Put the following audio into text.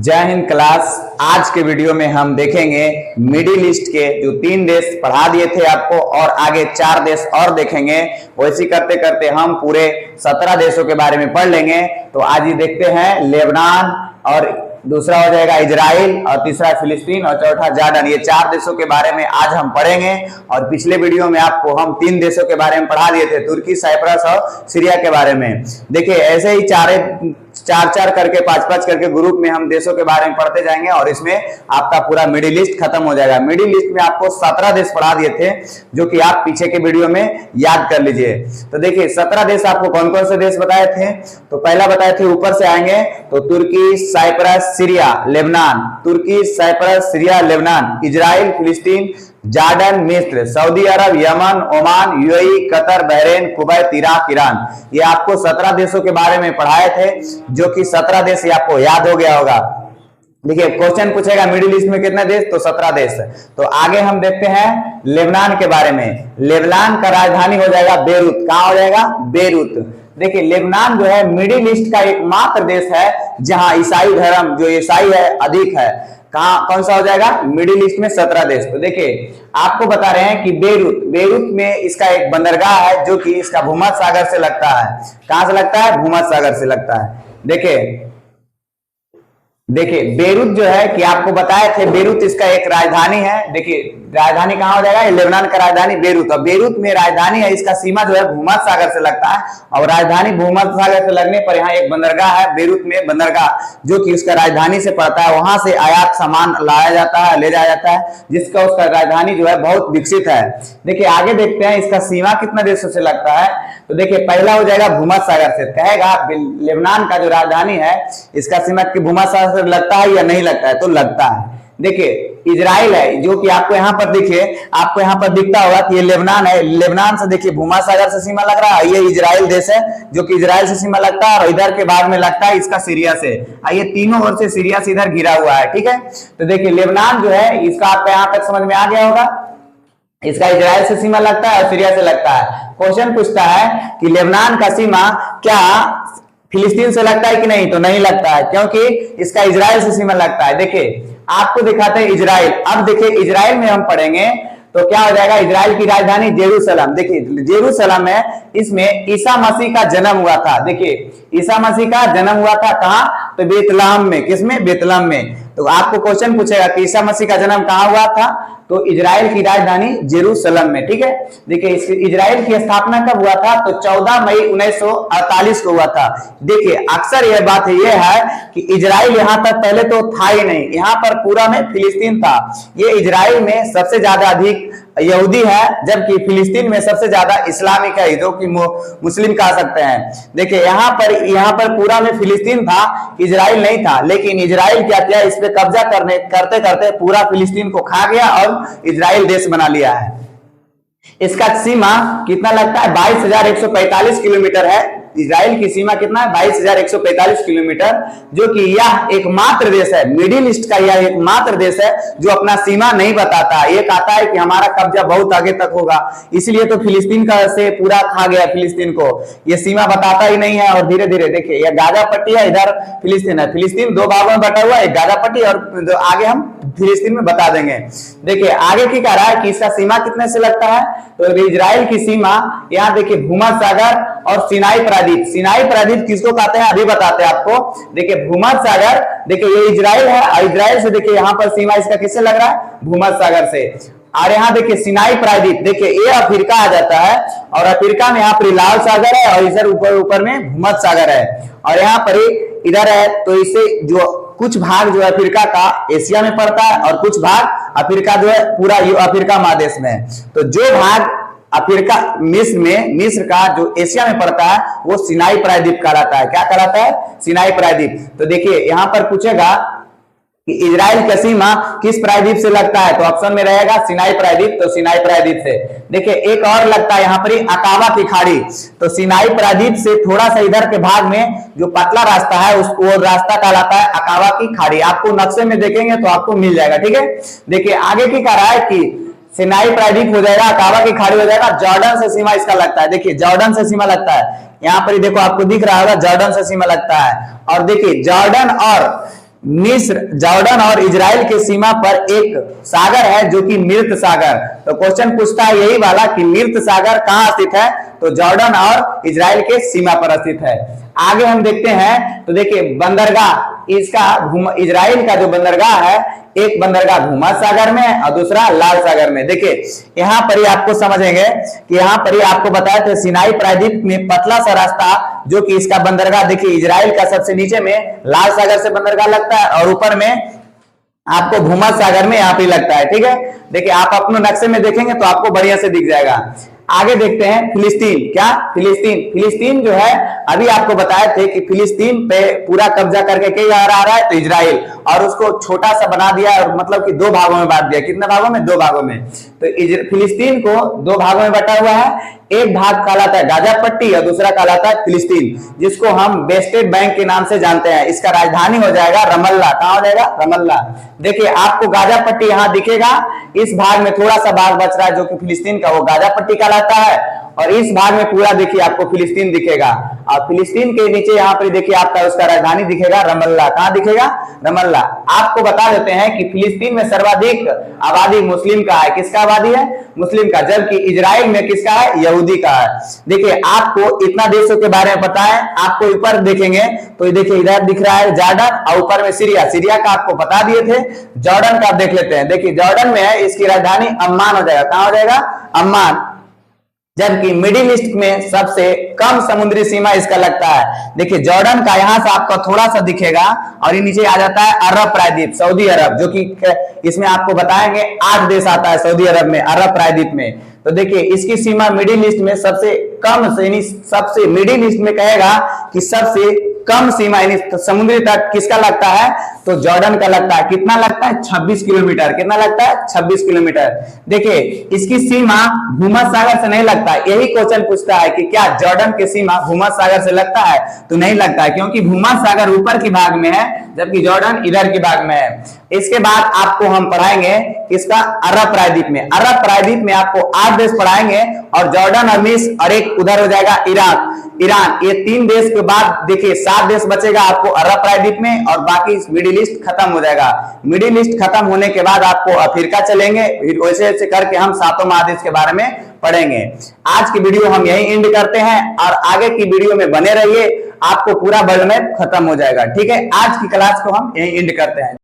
जय हिंद क्लास। आज के वीडियो में हम देखेंगे मिडिल ईस्ट के जो 3 देश पढ़ा दिए थे आपको और आगे 4 देश और देखेंगे। वैसे करते करते हम पूरे 17 देशों के बारे में पढ़ लेंगे। तो आज ही देखते हैं लेबनान, और दूसरा हो जाएगा इजराइल, और तीसरा फिलिस्तीन, और चौथा जॉर्डन। ये 4 देशों के बारे में आज हम पढ़ेंगे। और पिछले वीडियो में आपको हम 3 देशों के बारे में पढ़ा दिए थे, तुर्की, साइप्रस और सीरिया के बारे में। देखिए ऐसे ही चार करके 5 करके ग्रुप में हम देशों के बारे में पढ़ते जाएंगे और इसमें आपका पूरा मिडिल ईस्ट खत्म हो जाएगा। मिडिल ईस्ट में आपको 17 देश पढ़ा दिए थे, जो कि आप पीछे के वीडियो में याद कर लीजिए। तो देखिए 17 देश आपको कौन कौन से देश बताए थे। तो पहला बताए थे, ऊपर से आएंगे तो तुर्की, साइप्रस, सीरिया, लेबनान। तुर्की, साइप्रस, सीरिया, लेबनान, इजराइल, फिलिस्तीन, जॉर्डन, मिस्र, Saudi Arab, Yemen, Oman, UAE, Qatar, Bahrain, Kuwait, Iraq, Iran. ये आपको 17 देशों के बारे में पढ़ाए थे, जो कि 17 देश आपको याद हो गया होगा। देखिए क्वेश्चन पूछेगा मिडिल ईस्ट में कितने देश, तो 17 देश। तो आगे हम देखते हैं लेबनान के बारे में। लेबनान का राजधानी हो जाएगा बेरूत। कहां हो जाएगा? बेरूत। देखिए लेबनान जो है मिडिल ईस्ट का एकमात्र देश है जहां ईसाई धर्म, जो ईसाई है, अधिक है। कौन सा हो जाएगा? मिडिल ईस्ट में 17 देश। तो देखिए आपको बता रहे हैं कि बेरूत में इसका एक बंदरगाह है, जो कि इसका भूमध्य सागर से लगता है। कहां से लगता है? भूमध्य सागर से लगता है। देखिए बेरूत जो है कि आपको बताए थे, बेरूत इसका एक राजधानी है। देखिए राजधानी कहां हो जाएगा? लेबनान का राजधानी बेरूत। और बेरूत में राजधानी है, इसका सीमा जो है भूमध्य सागर से लगता है। और राजधानी भूमध्य सागर से लगने पर यहाँ एक बंदरगाह है, बेरूत में बंदरगाह, जो कि उसका राजधानी से पड़ता है। वहां से आयात सामान लाया जाता है, ले जाया जाता है, जिसका उसका राजधानी जो है बहुत विकसित है। देखिए आगे देखते हैं इसका सीमा कितने देशों से लगता है। तो देखिए पहला हो जाएगा भूमध्य सागर से। कहेगा लेबनान का जो राजधानी है, इसका सीमा भूमध्य सागर से लगता है या नहीं लगता है? तो लगता है। देखिए इजराइल है, जो कि आपको यहाँ पर देखिए, आपको यहाँ पर दिखता होगा कि ये लेबनान है। लेबनान से देखिए भूमध्य सागर से सीमा लग रहा है। ये इजराइल देश है, जो कि इजराइल से सीमा लगता है। और इधर के बाद में लगता है इसका सीरिया से। ये तीनों ओर से सीरिया से इधर घिरा हुआ है। ठीक है। तो देखिए लेबनान जो है, इसका आपका यहाँ तक समझ में आ गया होगा। इसका इजराइल से सीमा लगता है और सीरिया से लगता है। क्वेश्चन पूछता है कि लेबनान का सीमा क्या फिलिस्तीन से लगता है कि नहीं? तो नहीं लगता है, क्योंकि इसका इजराइल से सीमा लगता है। देखिए आपको दिखाते हैं इजराइल। अब देखिए इजराइल में हम पढ़ेंगे तो क्या हो जाएगा? इजराइल की राजधानी जेरूसलम। देखिए जेरूसलम है, इसमें ईसा मसीह का जन्म हुआ था। देखिए ईसा मसीह का जन्म हुआ था कहां? तो बेतलहम में। किसमें? बेतलहम में। तो आपको क्वेश्चन पूछेगा कि ईसा मसीह का जन्म कहां हुआ था? तो इजराइल की राजधानी जेरूसलम में। ठीक है। देखिए इजराइल की स्थापना कब हुआ था? तो 14 मई 1948 को हुआ था। देखिए अक्सर यह बात यह है कि इजराइल यहां तक पहले तो था ही नहीं, यहां पर पूरा में फिलिस्तीन था। ये इजराइल में सबसे ज्यादा अधिक यहूदी है, जबकि फिलिस्तीन में सबसे ज्यादा इस्लामिक है, जो कि मुस्लिम कह सकते हैं। देखिए यहाँ पर पूरा में फिलिस्तीन था, इजराइल नहीं था। लेकिन इजराइल क्या किया? इस पे कब्जा करते करते पूरा फिलिस्तीन को खा गया और इजराइल देश बना लिया है। इसका सीमा कितना लगता है? 22,145 किलोमीटर है। इजराइल की सीमा कितना है? 22,145 किलोमीटर, जो कि यह एकमात्र देश है, मिडिल ईस्ट का यह एकमात्र देश है जो अपना सीमा नहीं बताता। ये कहता है कि हमारा कब्जा बहुत आगे तक होगा, इसलिए तो फिलिस्तीन का से पूरा खा गया फिलिस्तीन को। ये सीमा बताता ही नहीं है। और धीरे धीरे देखिए यह गाजा पट्टी है, इधर फिलिस्तीन है। फिलिस्तीन 2 भागों में बटा हुआ है, एक गाजा पट्टी, और आगे हम फिलिस्तीन में बता देंगे। देखिए आगे की कह रहा है कि इसका सीमा कितने से लगता है? तो इजराइल की सीमा यहाँ देखिए भूमध्य सागर और सिनाई प्रायद्वीप। सिनाई प्रायद्वीप किसको कहते हैं अभी बताते हैं आपको। देखिए भूमध्य सागर, देखिए ये इजराइल है, और इजराइल से देखिए यहाँ पर सीमा इसका किससे लग रहा है? भूमध्य सागर से। और यहाँ देखिए सिनाई प्रायद्वीप, देखिए ये अफ्रीका आ जाता है, और अफ्रीका में यहाँ पर लाल सागर है, और इधर ऊपर में भूमध्य सागर है, और यहाँ पर इधर है। तो इसे जो कुछ भाग जो है अफ्रीका का एशिया में पड़ता है, और कुछ भाग अफ्रीका जो है पूरा अफ्रीका महादेश में। तो जो भाग अफ्रीका मिस्र का जो एशिया में पड़ता है, वो सिनाई प्रायद्वीप कहलाता है। क्या कहलाता है? सिनाई प्रायद्वीप। तो देखिए यहां पर पूछेगा कि इजराइल का सीमा किस प्रायद्वीप से लगता है? तो ऑप्शन में रहेगा सिनाई प्रायद्वीप। तो सिनाई प्रायद्वीप से। देखिए एक और लगता है यहाँ पर अकाबा की खाड़ी। तो सिनाई प्रायद्वीप से थोड़ा सा इधर के भाग में जो पतला रास्ता है, उसको रास्ता कहलाता है अकाबा की खाड़ी। आपको नक्शे में देखेंगे तो आपको मिल जाएगा। ठीक है। देखिए आगे की कह रहा है कि सिनाई प्रायद्वीप हो जाएगा, अकाबा की खाड़ी हो जाएगा, जॉर्डन से सीमा इसका लगता है। देखिए जॉर्डन से सीमा लगता है, यहाँ पर देखो आपको दिख रहा होगा जॉर्डन से सीमा लगता है। और देखिए जॉर्डन और मिस्र, जॉर्डन और इजराइल के सीमा पर एक सागर है जो कि मृत सागर। तो क्वेश्चन पूछता है यही वाला कि मृत सागर कहां स्थित है, तो जॉर्डन और इजराइल के सीमा पर स्थित है। आगे हम देखते हैं तो देखिए बंदरगाह, इसका इजराइल का जो बंदरगाह है, एक बंदरगाह भूमध्य सागर में और दूसरा लाल सागर में। देखिए यहां पर ही आपको समझेंगे कि यहां पर ही आपको बताया था सिनाई प्रायद्वीप में पतला सा रास्ता जो कि इसका बंदरगाह, देखिए इजराइल का सबसे नीचे में लाल सागर से बंदरगाह लगता है और ऊपर में आपको भूमध्य सागर में यहाँ पे लगता है। ठीक है, देखिए आप अपने नक्शे में देखेंगे तो आपको बढ़िया से दिख जाएगा। आगे देखते हैं फिलिस्तीन। क्या फिलिस्तीन जो है अभी आपको बताए थे कि फिलिस्तीन पे पूरा कब्जा करके क्या आ रहा है, तो इजराइल, और उसको छोटा सा बना दिया और मतलब कि दो भागों में बांट दिया। कितने भागों में? दो भागों में। तो फिलिस्तीन को दो भागों में बटा हुआ है। एक भाग कहलाता है गाजा पट्टी और दूसरा कहलाता है फिलिस्तीन, जिसको हम वेस्टेड बैंक के नाम से जानते हैं। इसका राजधानी हो जाएगा रमल्ला। कहां हो जाएगा? रमल्ला। देखिए आपको गाजा पट्टी यहां दिखेगा, इस भाग में थोड़ा सा भाग बच रहा है जो कि फिलिस्तीन का, वो गाजा पट्टी कहलाता है, और इस भाग में पूरा देखिए आपको फिलिस्तीन दिखेगा। और फिलिस्तीन के नीचे यहाँ पर देखिए आपका उसका राजधानी दिखेगा रमल्ला। कहां दिखेगा? रमल्ला। आपको बता देते हैं कि फिलिस्तीन में सर्वाधिक आबादी मुस्लिम का है। किसका आबादी है? मुस्लिम का। जबकि इजराइल में किसका है? यहूदी का है। देखिए आपको इतना देशों के बारे में पता है। आपको ऊपर देखेंगे तो देखिए इधर दिख रहा है जॉर्डन और ऊपर में सीरिया। सीरिया का आपको बता दिए थे। जॉर्डन का आप देख लेते हैं। देखिए जॉर्डन में है, इसकी राजधानी अम्मान हो जाएगा। कहां हो जाएगा? अम्मान। जबकि मिडिल ईस्ट में सबसे कम समुद्री सीमा इसका लगता है। देखिए जॉर्डन का यहां से आपको थोड़ा सा दिखेगा और ये नीचे आ जाता है अरब प्रायद्वीप, सऊदी अरब, जो कि इसमें आपको बताएंगे 8 देश आता है सऊदी अरब में, अरब प्रायद्वीप में। तो देखिए इसकी सीमा मिडिल ईस्ट में सबसे कम, सबसे मिडिल ईस्ट में कहेगा कि सबसे कम सीमा यानी समुद्री तट किसका लगता है, तो जॉर्डन का लगता है। कितना लगता है? 26 किलोमीटर। कितना लगता है? 26 किलोमीटर। देखिए इसकी सीमा भूमध्य सागर से नहीं लगता है। यही क्वेश्चन पूछता है कि क्या जॉर्डन की सीमा भूमध्य सागर से लगता है, तो नहीं लगता है, क्योंकि भूमध्य सागर ऊपर की भाग में है जबकि जॉर्डन इधर की भाग में है। इसके बाद आपको हम पढ़ाएंगे किसका? अरब प्रायद्वीप में। अरब प्रायद्वीप में आपको 8 देश पढ़ाएंगे और जॉर्डन और मिस्र और एक उधर हो जाएगा ईरान। ये 3 देश के बाद देखिए 7 देश बचेगा आपको अरब प्रायद्वीप में, और बाकी मिडिल ईस्ट खत्म हो जाएगा। मिडिल ईस्ट खत्म होने के बाद आपको अफ्रीका चलेंगे, फिर वैसे वैसे करके हम 7 महादेश के बारे में पढ़ेंगे। आज की वीडियो हम यही एंड करते हैं और आगे की वीडियो में बने रहिए, आपको पूरा वर्ल्ड मैप खत्म हो जाएगा। ठीक है, आज की क्लास को हम यही एंड करते हैं।